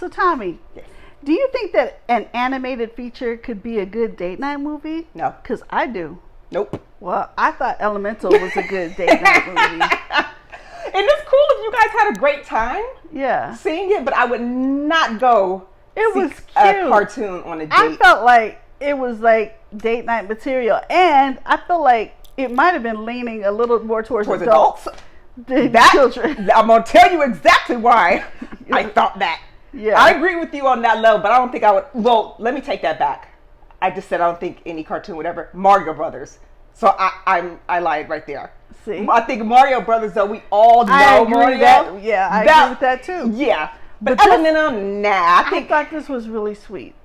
So Thommi, Yes. do you think that an animated feature could be a good date night movie? No. Because I do. Nope. Well, I thought Elemental was a good date night movie. And it's cool if you guys had a great time Yeah. seeing it, but I would not go It see was a cute. cartoon on a date. I felt like it was like date night material, and I feel like it might have been leaning a little more towards adults than children. I'm gonna tell you exactly why I thought that. Yeah. I agree with you on that level, but I don't think I would. Well, let me take that back. I just said I don't think any cartoon would ever. Mario Brothers. So I lied right there. See? I think Mario Brothers, though, we all know I agree Mario. that. Yeah, I agree with that too. Yeah, but But Elemental, nah. I thought this was really sweet,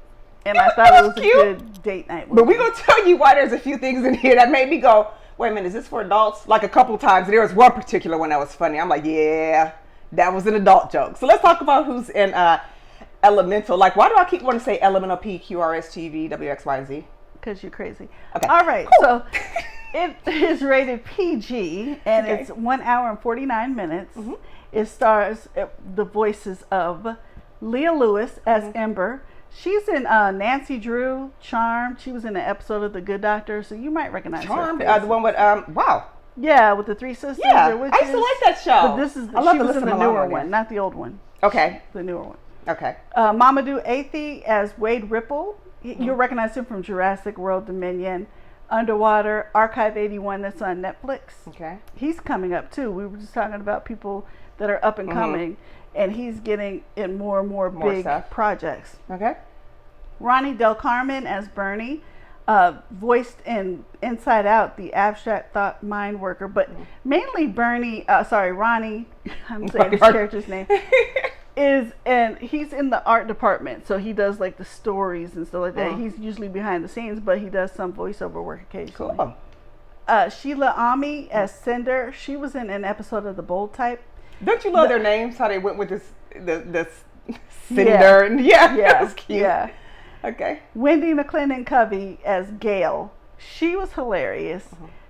and I thought it was cute. a good date night movie. But we're going to tell you why there's a few things in here that made me go, wait a minute, is this for adults? Like a couple times. There was one particular one that was funny. I'm like, yeah, that was an adult joke. So let's talk about who's in Elemental. Like, why do I keep wanting to say Elemental P, Q, R, S, T, V, W, X, Y, Z? Because you're crazy. Okay. All right. Cool. So it is rated PG, and Okay. it's 1 hour and 49 minutes. It stars the voices of Leah Lewis as Ember. She's in Nancy Drew, Charmed. She was in an episode of The Good Doctor, so you might recognize Charmed, her. the one with, wow. Yeah, with the three sisters. Yeah, or I used to like that show. But this is I love she to was in listen the along newer on one, it. not the old one. Okay, The newer one. okay. Mamadou Athey as Wade Ripple. You'll recognize him from Jurassic World Dominion, Underwater, Archive 81 that's on Netflix. Okay. He's coming up too. We were just talking about people that are up and coming, and he's getting in more and more big stuff. projects. Okay. Ronnie Del Carmen as Bernie, voiced in Inside Out, the abstract thought mind worker, but mainly Ronnie, I'm saying his character's name, and he's in the art department, so he does like the stories and stuff like that. He's usually behind the scenes, but he does some voiceover work occasionally. Cool. Sheila Ami as Cinder. She was in an episode of The Bold Type. Don't you love their names? How they went with this Cinder and that was cute. Yeah. Okay. Wendy McClendon Covey as Gail. She was hilarious.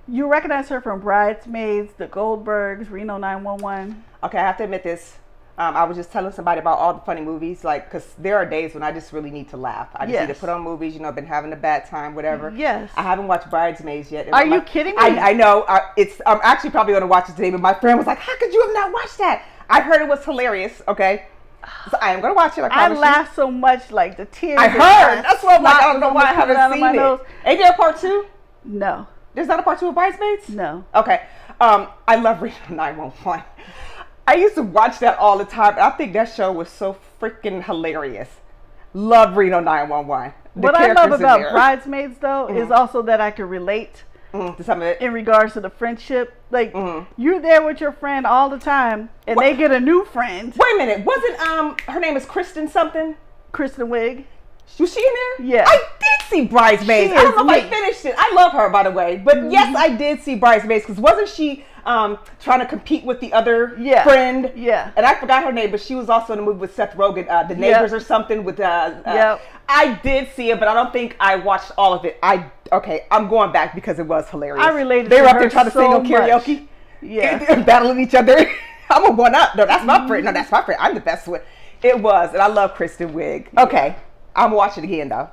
You recognize her from Bridesmaids, The Goldbergs, Reno 911. Okay, I have to admit this. I was just telling somebody about all the funny movies, like, because there are days when I just really need to laugh. I just need to put on movies, I've been having a bad time, whatever. Yes. I haven't watched Bridesmaids yet. Are you kidding me? I know. I'm actually probably going to watch it today, but my friend was like, how could you have not watched that? I heard it was hilarious, okay? So I am going to watch it. I laughed so much, like the tears. I heard. That's what I'm like, I don't know why I haven't seen it. Ain't there a part 2? No. There's not a part 2 of Bridesmaids? No. Okay. I love Reno 911. I used to watch that all the time. And I think that show was so freaking hilarious. Love Reno 911. What I love about Bridesmaids, though, is also that I can relate to some of it in regards to the friendship. Like, you're there with your friend all the time, and they get a new friend. Wait a minute. Wasn't her name is Kristen something? Kristen Wiig. Was she in there? Yeah. I did see Bridesmaids. I don't know if I finished it. I love her, by the way. But yes, I did see Bridesmaids, because wasn't she trying to compete with the other friend? Yeah. And I forgot her name, but she was also in the movie with Seth Rogen, The Neighbors or something. With I did see it, but I don't think I watched all of it. I'm going back because it was hilarious. I related They to were up her there trying to so sing on karaoke. much. Yeah. Battling each other. I'm a one up. No, that's my friend. No, that's my friend. I'm the best one. It was, and I love Kristen Wiig. Okay. I'm watching it again, though.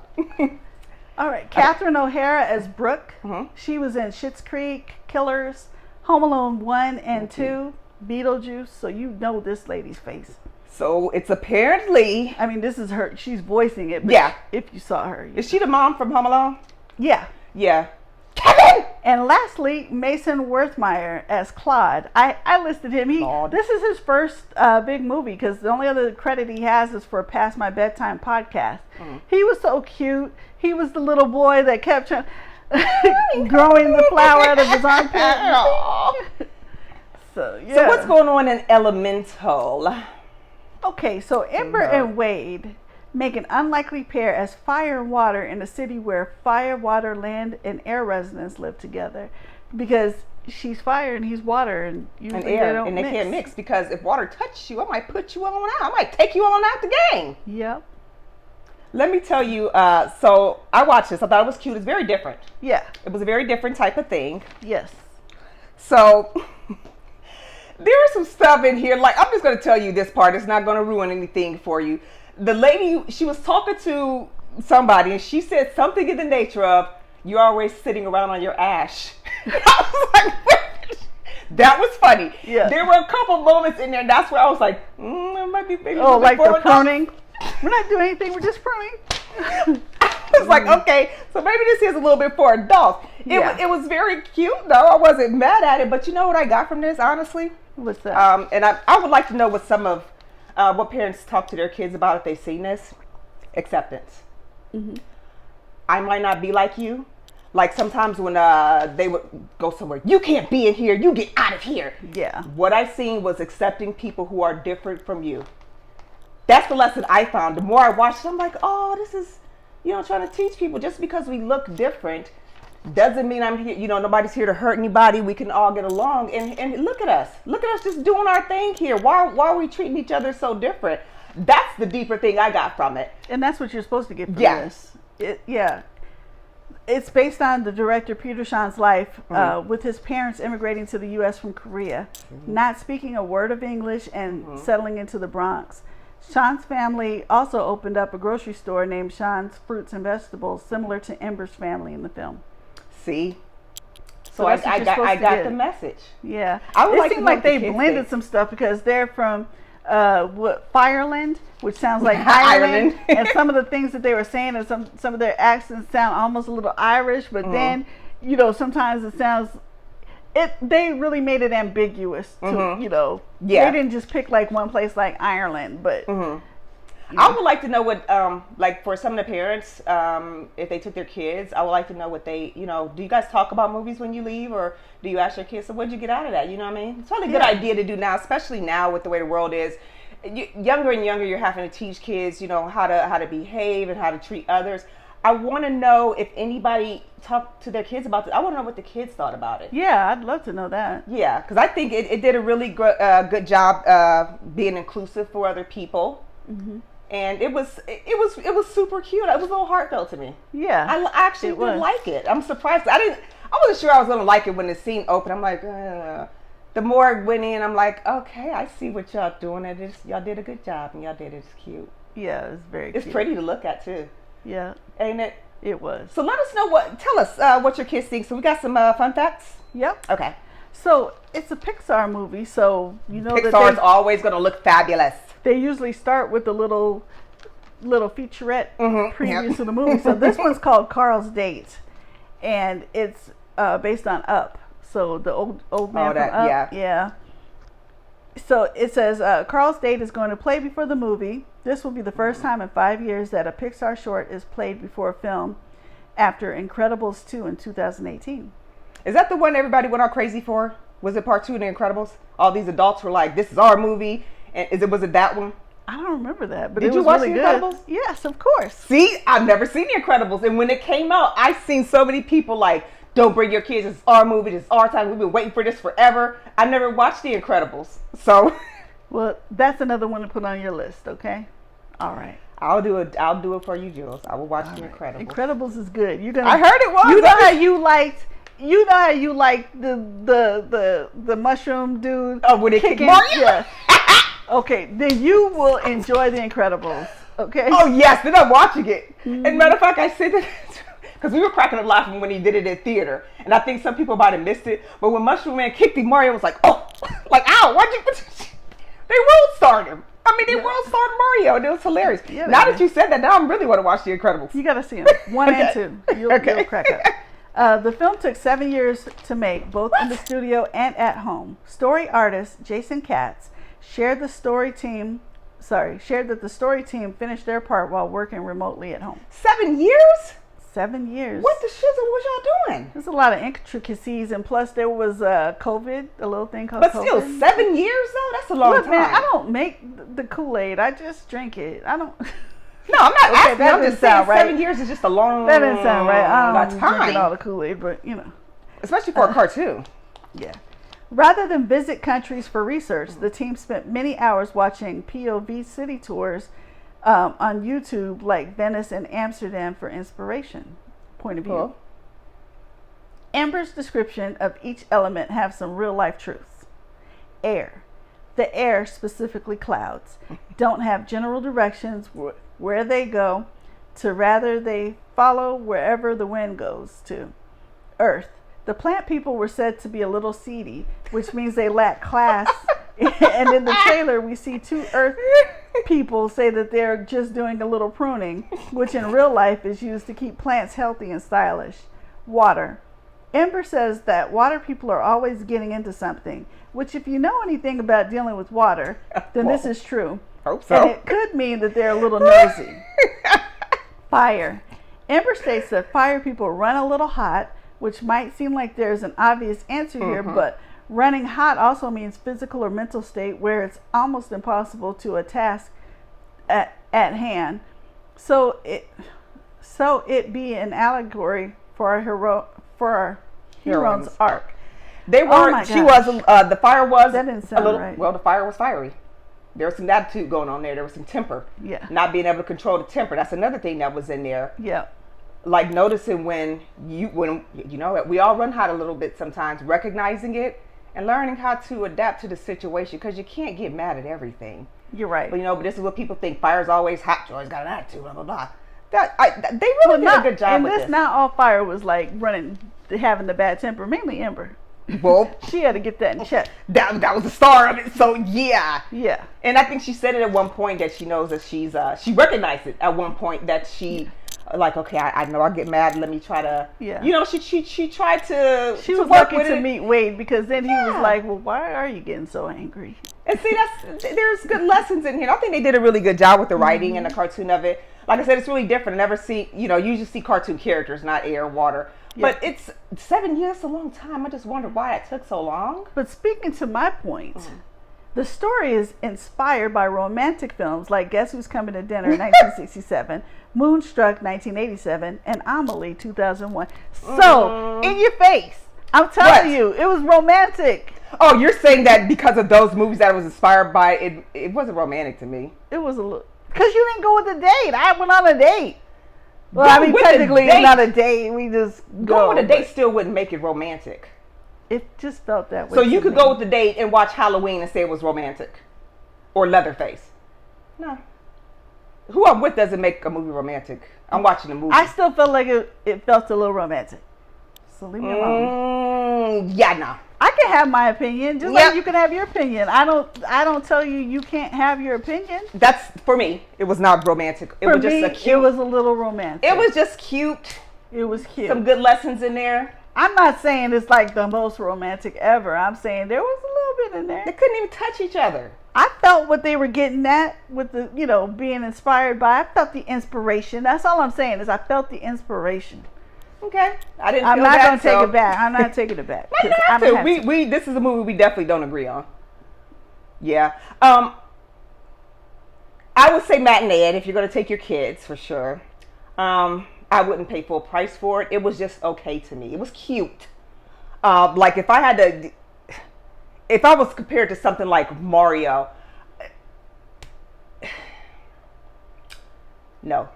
All right. Catherine O'Hara as Brooke. She was in Schitt's Creek, Killers, Home Alone 1 and 2, Beetlejuice. So you know this lady's face. So it's apparently... I mean, this is her. She's voicing it. But Yeah. if you saw her. Is she the mom from Home Alone? Yeah. Yeah. Kevin! And lastly, Mason Werthmeyer as Claude. I listed him. This is his first big movie, because the only other credit he has is for Past My Bedtime podcast. He was so cute. He was the little boy that kept growing the flower out of his armpit. So what's going on in Elemental? Okay, so Ember and Wade make an unlikely pair as fire and water in a city where fire, water, land, and air residents live together, because she's fire and he's water, and usually air, they don't they can't mix, because if water touches you, I might put you on out. I might take you on out the game. Yep. Let me tell you, so I watched this. I thought it was cute. It's very different. Yeah. It was a very different type of thing. Yes. So there is some stuff in here. Like, I'm just going to tell you this part. It's not going to ruin anything for you. the lady, she was talking to somebody, and she said something in the nature of, "You're always sitting around on your ash." I was like, what? That was funny. Yeah. There were a couple moments in there, and that's where I was like, it might be bigger. Oh, like the pruning? We're not doing anything, we're just pruning. I was like, okay, so maybe this is a little bit for adults. It was very cute, though. I wasn't mad at it, but you know what I got from this, honestly? What's that? And I would like to know what some of what parents talk to their kids about if they've seen this. Acceptance. Mm-hmm. I might not be like you. Like sometimes when they would go somewhere, you can't be in here, you get out of here. Yeah. What I seen was accepting people who are different from you. That's the lesson I found. The more I watched it, I'm like, oh, this is, trying to teach people just because we look different doesn't mean I'm here, nobody's here to hurt anybody. We can all get along. And look at us. Look at us just doing our thing here. Why are we treating each other so different? That's the deeper thing I got from it. And that's what you're supposed to get from this. It's based on the director Peter Sean's life with his parents immigrating to the U.S. from Korea, not speaking a word of English and settling into the Bronx. Sean's family also opened up a grocery store named Sean's Fruits and Vegetables, similar to Ember's family in the film. See? So I got the message. Yeah. It seemed like they blended some stuff because they're from Fireland, which sounds like Ireland. And some of the things that they were saying and some of their accents sound almost a little Irish, but then, sometimes it sounds... they really made it ambiguous to, they didn't just pick like one place like Ireland, but I would like to know what like for some of the parents, if they took their kids, I would like to know what they, do you guys talk about movies when you leave, or do you ask your kids, so what'd you get out of that? You know what I mean? It's probably a good idea to do now, especially now with the way the world is. Younger and younger, you're having to teach kids, how to behave and how to treat others. I want to know if anybody talked to their kids about this. I want to know what the kids thought about it. Yeah, I'd love to know that. Yeah, because I think it did a really good job being inclusive for other people, and it was super cute. It was a little heartfelt to me. Yeah, I actually did like it. I'm surprised. I wasn't sure I was gonna like it when the scene opened. I'm like, the more it went in, I'm like, okay, I see what y'all doing. Y'all did a good job, and y'all did it. It's cute. Yeah, it's very cute. It's pretty to look at too. Yeah. Ain't it? It was. So let us know tell us what your kids think. So we got some fun facts? Yep. Okay. So it's a Pixar movie, so Pixar's always going to look fabulous. They usually start with a little featurette preview to the movie. So this one's called Carl's Date, and it's based on Up. So the old man from Up. Yeah. So it says Carl's Date is going to play before the movie. This will be the first time in 5 years that a Pixar short is played before a film, after Incredibles 2 in 2018. Is that the one everybody went all crazy for? Was it part 2 of The Incredibles? All these adults were like, "This is our movie," and was it that one? I don't remember that, but Did it you was watch really The good. Incredibles? Yes, of course. See, I've never seen The Incredibles, and when it came out, I seen so many people like, "Don't bring your kids. It's our movie. It's our time. We've been waiting for this forever." I never watched The Incredibles, so. Well, that's another one to put on your list. Okay. All right. I'll do it for you, Jules. I will watch The Incredibles. Incredibles is good. I heard it was. You know how you liked. You know how you liked the mushroom dude. Oh, when they kick Mario. Yeah. Okay, then you will enjoy The Incredibles. Okay. Oh yes, then I'm watching it. And matter of fact, I said that because we were cracking up laughing when he did it in theater, and I think some people might have missed it. But when Mushroom Man kicked him, Mario was like, "Oh, like ow! Why'd you?" They world starred him. I mean, they world starred Mario, and it was hilarious. Yeah, now that you said that, now I really want to watch The Incredibles. You got to see them, 1 and 2. You'll crack up. The film took 7 years to make, both in the studio and at home. Story artist Jason Katz shared that the story team finished their part while working remotely at home. 7 years? 7 years. What the shizzle was y'all doing? There's a lot of intricacies, and plus there was COVID, a little thing called COVID. But still, 7 years though? That's a long time. Man, I don't make the Kool-Aid. I just drink it. I don't. No, I'm not asking. That I'm just saying right. 7 years is just a long. That didn't sound right. I don't time. Drinking all the Kool-Aid, but especially for a cartoon. Yeah. Rather than visit countries for research, the team spent many hours watching POV city tours on YouTube, like Venice and Amsterdam, for inspiration. Point of view. Cool. Amber's description of each element have some real life truths. Air. the air, specifically clouds, don't have general directions where they go to, rather they follow wherever the wind goes to. Earth. The plant people were said to be a little seedy, which means they lack class. And in the trailer, we see two earth people say that they're just doing a little pruning, which in real life is used to keep plants healthy and stylish. Water. Ember says that water people are always getting into something, which if you know anything about dealing with water, then this is true. Hope so. And it could mean that they're a little nosy. Fire. Ember states that fire people run a little hot, which might seem like there's an obvious answer here, but running hot also means physical or mental state where it's almost impossible to a task at hand. So it be an allegory for our hero's arc. They were. Oh she was. The fire was that didn't sound a little. right. Well, the fire was fiery. There was some attitude going on there. There was some temper. Yeah. Not being able to control the temper. That's another thing that was in there. Yeah. Like noticing when you know we all run hot a little bit sometimes, recognizing it and learning how to adapt to the situation, because you can't get mad at everything. You're right. But but this is what people think: fire's always hot, you always got an attitude, blah blah blah. They really did a good job with this. Not all fire was like having the bad temper. Mainly Ember. Well, she had to get that in check. That was the star of it. So yeah. Yeah. And I think she said it at one point that she knows that she's she recognized it at one point that she. Like, okay, I know I get mad. Let me try to, she tried to. She was lucky to meet Wade, because then he was like, well, why are you getting so angry? And see, there's good lessons in here. I think they did a really good job with the writing and the cartoon of it. Like I said, it's really different. I never see, you usually see cartoon characters, not air, water. Yeah. But it's 7 years, a long time. I just wonder why it took so long. But speaking to my point, the story is inspired by romantic films like Guess Who's Coming to Dinner in 1967, Moonstruck 1987, and Amelie 2001. So, in your face, I'm telling you, it was romantic. Oh, you're saying that because of those movies that it was inspired by, it wasn't romantic to me. It was a little, because you didn't go with a date. I went on a date. Well, I mean, technically it's not a date. We just go. Going with a date still wouldn't make it romantic. It just felt that way. So you could go with the date and watch Halloween and say it was romantic, or Leatherface. No, who I'm with doesn't make a movie romantic. I'm watching a movie. I still felt like it felt a little romantic. So leave me alone. Yeah, no. I can have my opinion, just like you can have your opinion. I don't tell you can't have your opinion. That's for me. It was not romantic. It was just cute. It was a little romantic. It was just cute. It was cute. Some good lessons in there. I'm not saying it's like the most romantic ever. I'm saying there was a little bit in there. They couldn't even touch each other. I felt what they were getting at with the, being inspired by. I felt the inspiration. That's all I'm saying is I felt the inspiration. Okay, I didn't. I'm not gonna take it back. I'm not taking it back. We this is a movie we definitely don't agree on. Yeah. I would say matinee if you're gonna take your kids for sure. I wouldn't pay full price for it. It was just okay to me. It was cute. Like if I was compared to something like Mario, no.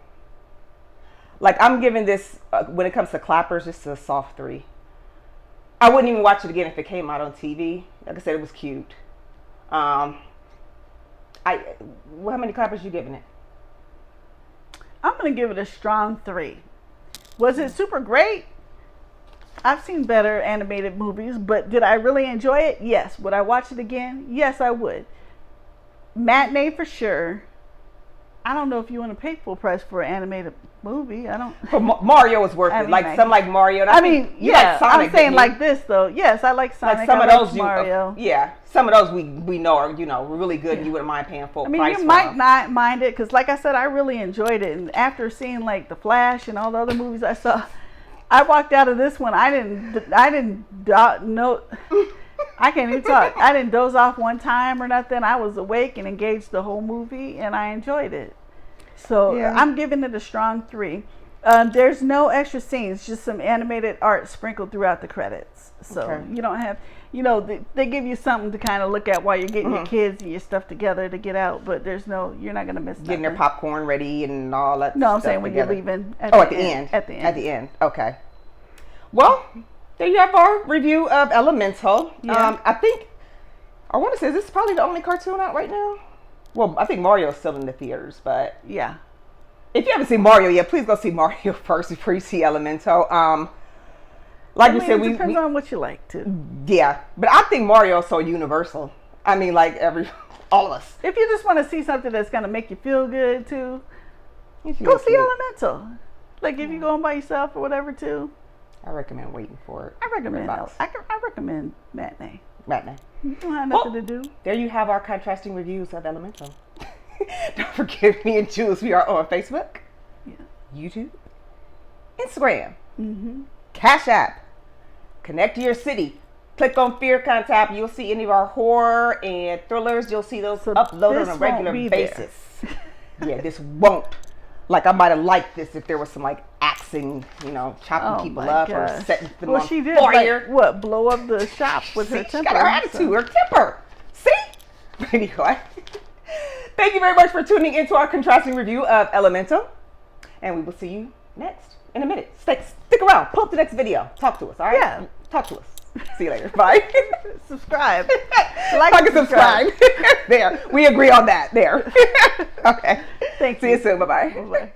Like I'm giving this, when it comes to clappers, just a soft 3. I wouldn't even watch it again if it came out on TV. Like I said, it was cute. How many clappers you giving it? I'm going to give it a strong 3. Was it super great? I've seen better animated movies, but did I really enjoy it? Yes. Would I watch it again? Yes, I would. Matinee for sure. I don't know if you want to pay full price for an animated movie. I don't. But Mario is worth it. Like some like Mario. I mean, yeah. Like Sonic, I'm saying like this though. Yes, I like Sonic. Like some of those, Mario. Some of those we know are really good. Yeah. You wouldn't mind paying full price. I mean, you might not mind it because, like I said, I really enjoyed it. And after seeing like The Flash and all the other movies I saw, I walked out of this one. I didn't know. I can't even talk. I didn't doze off one time or nothing. I was awake and engaged the whole movie, and I enjoyed it. So I'm giving it a strong 3. There's no extra scenes, just some animated art sprinkled throughout the credits. So you don't have, they give you something to kind of look at while you're getting your kids and your stuff together to get out. But you're not going to miss nothing. Getting their popcorn ready and all that. No, I'm saying when you're leaving. At the end. At the end. Okay. Well, there you have our review of Elemental. Yeah. I think I want to say, is this probably the only cartoon out right now? Well, I think Mario's still in the theaters, but Yeah. if you haven't seen Mario yet, please go see Mario first before you see Elemental. Like we said, it depends on what you like too. yeah, but I think Mario is so universal. I mean, like all of us. If you just want to see something that's gonna make you feel good too, You should go see see it. Elemental. Like if you're going by yourself or whatever too. I recommend waiting for it. I recommend Redbox. I recommend matinee. Matinee. You don't have nothing to do. There you have our contrasting reviews of Elemental. Don't forget, me and Jules, we are on Facebook, Yeah. YouTube, Instagram, Mm-hmm. Cash App. Connect to your city. Click on Fear Contact. You'll see any of our horror and thrillers. You'll see those So uploaded this on a regular won't be there. basis. Yeah, this won't. Like, I might have liked this if there was some, like, axing, chopping people my up gosh. or setting them Well, on she did fire. like, what, blow up the shop with her See, temper. she got her attitude, so- her temper. See? Anyway, thank you very much for tuning into our contrasting review of Elemental. And we will see you next in a minute. Stick around. Pull up the next video. Talk to us, all right? Yeah. Talk to us. See you later. Bye. Subscribe. Like and subscribe. There. We agree on that. There. Okay. Thank See you soon. Bye-bye. Bye-bye.